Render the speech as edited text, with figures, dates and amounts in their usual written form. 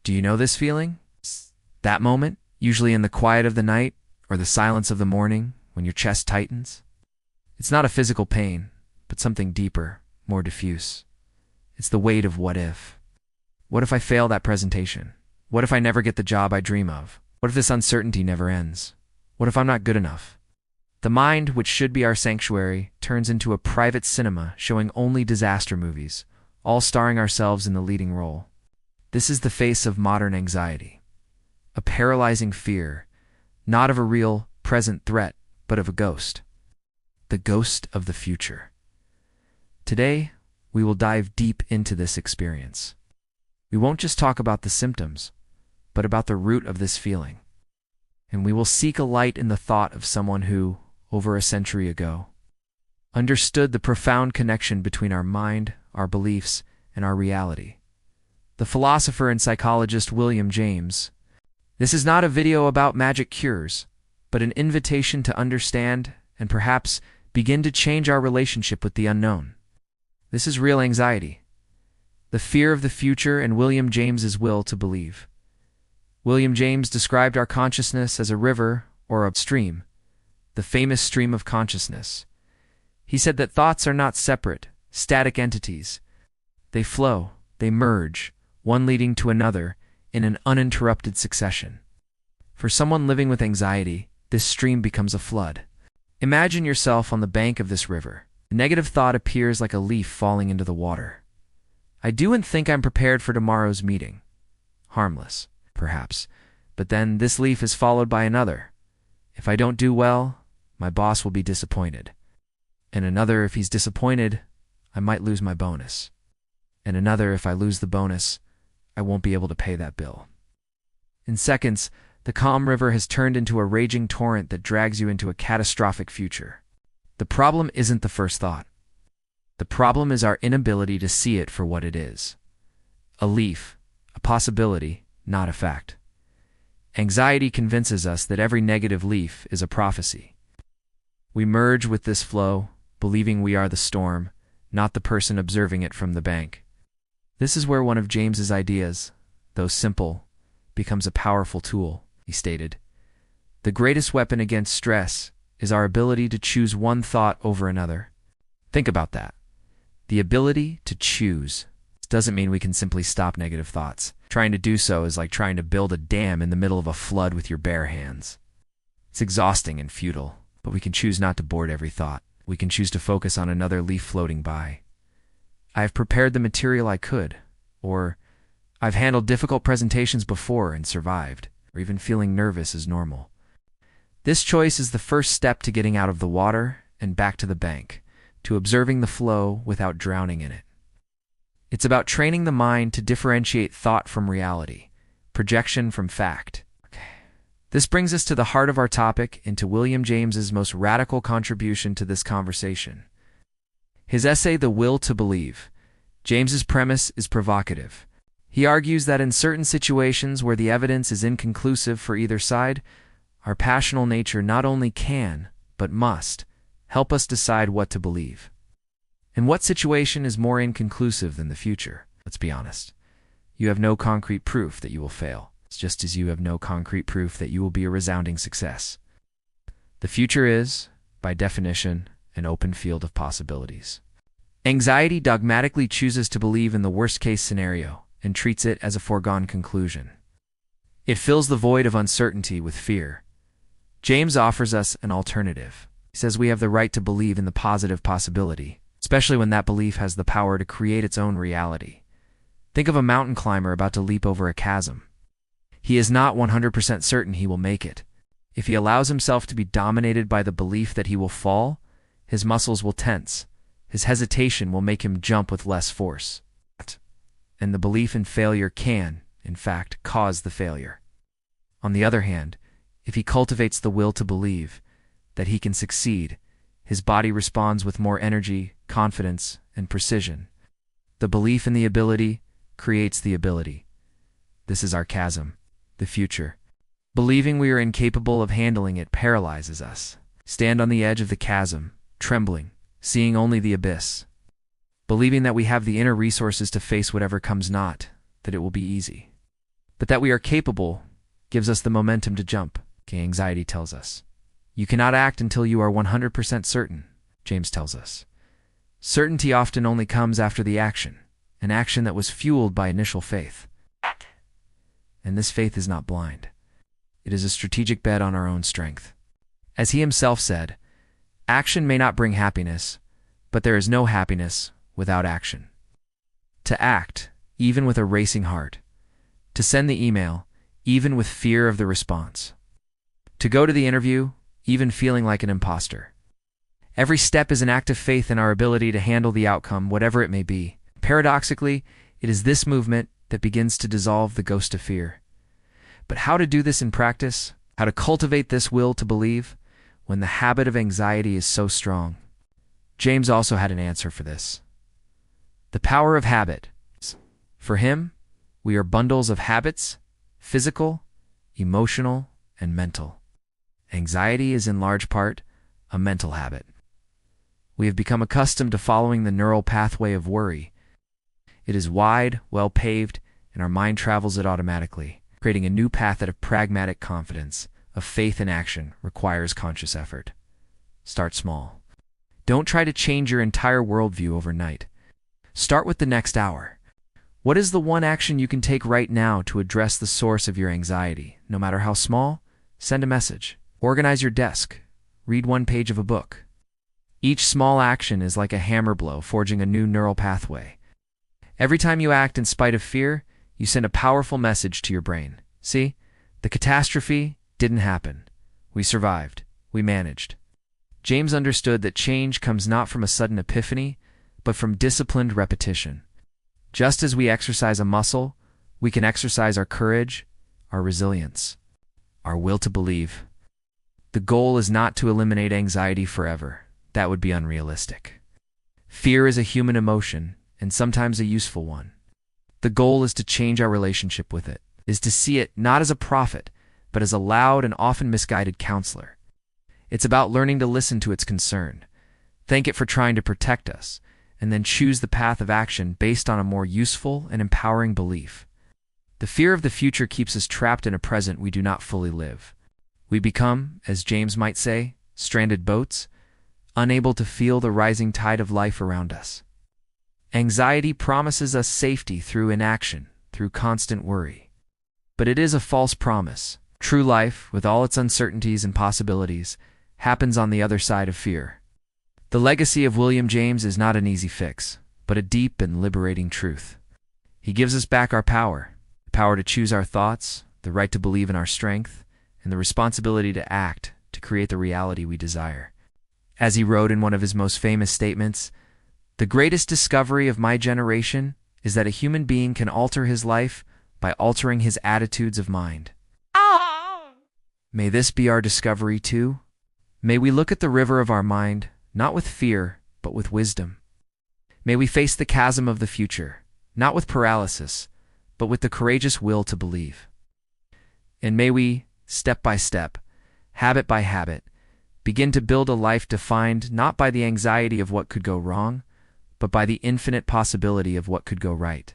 Do you know this feeling? That moment, usually in the quiet of the night or the silence of the morning when your chest tightens? It's not a physical pain, but something deeper, more diffuse. It's the weight of what if. What if I fail that presentation? What if I never get the job I dream of? What if this uncertainty never ends? What if I'm not good enough? The mind, which should be our sanctuary, turns into a private cinema showing only disaster movies, all starring ourselves in the leading role. This is the face of modern anxiety. A paralyzing fear, not of a real, present threat, but of a ghost. The ghost of the future. Today, we will dive deep into this experience. We won't just talk about the symptoms, but about the root of this feeling. And we will seek a light in the thought of someone who, over a century ago, understood the profound connection between our mind, our beliefs, and our reality. The philosopher and psychologist William James. This is not a video about magic cures, but an invitation to understand and perhaps begin to change our relationship with the unknown. This is real anxiety, the fear of the future and William James's will to believe. William James described our consciousness as a river or a stream, the famous stream of consciousness. He said that thoughts are not separate, static entities. They flow, they merge, one leading to another in an uninterrupted succession. For someone living with anxiety, this stream becomes a flood. Imagine yourself on the bank of this river. A negative thought appears like a leaf falling into the water. I do and think I'm prepared for tomorrow's meeting. Harmless, perhaps, but then this leaf is followed by another. If I don't do well, my boss will be disappointed. And another, if he's disappointed, I might lose my bonus. And another, if I lose the bonus, I won't be able to pay that bill. In seconds, the calm river has turned into a raging torrent that drags you into a catastrophic future. The problem isn't the first thought. The problem is our inability to see it for what it is. A leaf, a possibility, not a fact. Anxiety convinces us that every negative leaf is a prophecy. We merge with this flow, believing we are the storm, not the person observing it from the bank. This is where one of James's ideas, though simple, becomes a powerful tool, he stated. The greatest weapon against stress is our ability to choose one thought over another. Think about that. The ability to choose. This doesn't mean we can simply stop negative thoughts. Trying to do so is like trying to build a dam in the middle of a flood with your bare hands. It's exhausting and futile, but we can choose not to board every thought. We can choose to focus on another leaf floating by. I have prepared the material I could, or I've handled difficult presentations before and survived, or even feeling nervous is normal. This choice is the first step to getting out of the water and back to the bank, to observing the flow without drowning in it. It's about training the mind to differentiate thought from reality, projection from fact. This brings us to the heart of our topic and to William James's most radical contribution to this conversation. His essay, The Will to Believe. James's premise is provocative. He argues that in certain situations where the evidence is inconclusive for either side, our passional nature not only can, but must, help us decide what to believe. And what situation is more inconclusive than the future? Let's be honest. You have no concrete proof that you will fail, just as you have no concrete proof that you will be a resounding success. The future is, by definition, an open field of possibilities. Anxiety dogmatically chooses to believe in the worst-case scenario and treats it as a foregone conclusion. It fills the void of uncertainty with fear. James offers us an alternative. He says we have the right to believe in the positive possibility, especially when that belief has the power to create its own reality. Think of a mountain climber about to leap over a chasm. He is not 100% certain he will make it. If he allows himself to be dominated by the belief that he will fall, his muscles will tense. His hesitation will make him jump with less force. And the belief in failure can, in fact, cause the failure. On the other hand, if he cultivates the will to believe that he can succeed, his body responds with more energy, confidence, and precision. The belief in the ability creates the ability. This is our chasm, the future. Believing we are incapable of handling it paralyzes us. Stand on the edge of the chasm, trembling, seeing only the abyss. Believing that we have the inner resources to face whatever comes not, that it will be easy. but that we are capable gives us the momentum to jump, anxiety tells us. You cannot act until you are 100% certain, James tells us. Certainty often only comes after the action, an action that was fueled by initial faith. And this faith is not blind. It is a strategic bet on our own strength. As he himself said, action may not bring happiness, but there is no happiness without action. To act, even with a racing heart. To send the email, even with fear of the response. To go to the interview, even feeling like an imposter. Every step is an act of faith in our ability to handle the outcome, whatever it may be. Paradoxically, it is this movement that begins to dissolve the ghost of fear. But how to do this in practice? How to cultivate this will to believe when the habit of anxiety is so strong? James also had an answer for this. The power of habit. For him, we are bundles of habits, physical, emotional, and mental. Anxiety is in large part a mental habit. We have become accustomed to following the neural pathway of worry. It is wide, well-paved, and our mind travels it automatically. Creating a new path of pragmatic confidence, of faith in action, requires conscious effort. Start small. Don't try to change your entire worldview overnight. Start with the next hour. What is the one action you can take right now to address the source of your anxiety? No matter how small, send a message. Organize your desk. Read one page of a book. Each small action is like a hammer blow, forging a new neural pathway. Every time you act in spite of fear, you send a powerful message to your brain. See, the catastrophe didn't happen. We survived. We managed. James understood that change comes not from a sudden epiphany, but from disciplined repetition. Just as we exercise a muscle, we can exercise our courage, our resilience, our will to believe. The goal is not to eliminate anxiety forever. That would be unrealistic. Fear is a human emotion, and sometimes a useful one. The goal is to change our relationship with it, is to see it not as a prophet, but as a loud and often misguided counselor. It's about learning to listen to its concern, thank it for trying to protect us, and then choose the path of action based on a more useful and empowering belief. The fear of the future keeps us trapped in a present we do not fully live. We become, as James might say, stranded boats, unable to feel the rising tide of life around us. Anxiety promises us safety through inaction, through constant worry. But it is a false promise. True life, with all its uncertainties and possibilities, happens on the other side of fear. The legacy of William James is not an easy fix, but a deep and liberating truth. He gives us back our power, the power to choose our thoughts, the right to believe in our strength, and the responsibility to act to create the reality we desire. As he wrote in one of his most famous statements, "The greatest discovery of my generation is that a human being can alter his life by altering his attitudes of mind." May this be our discovery too. May we look at the river of our mind, not with fear, but with wisdom. May we face the chasm of the future, not with paralysis, but with the courageous will to believe. And may we, step by step, habit by habit, begin to build a life defined not by the anxiety of what could go wrong, but by the infinite possibility of what could go right.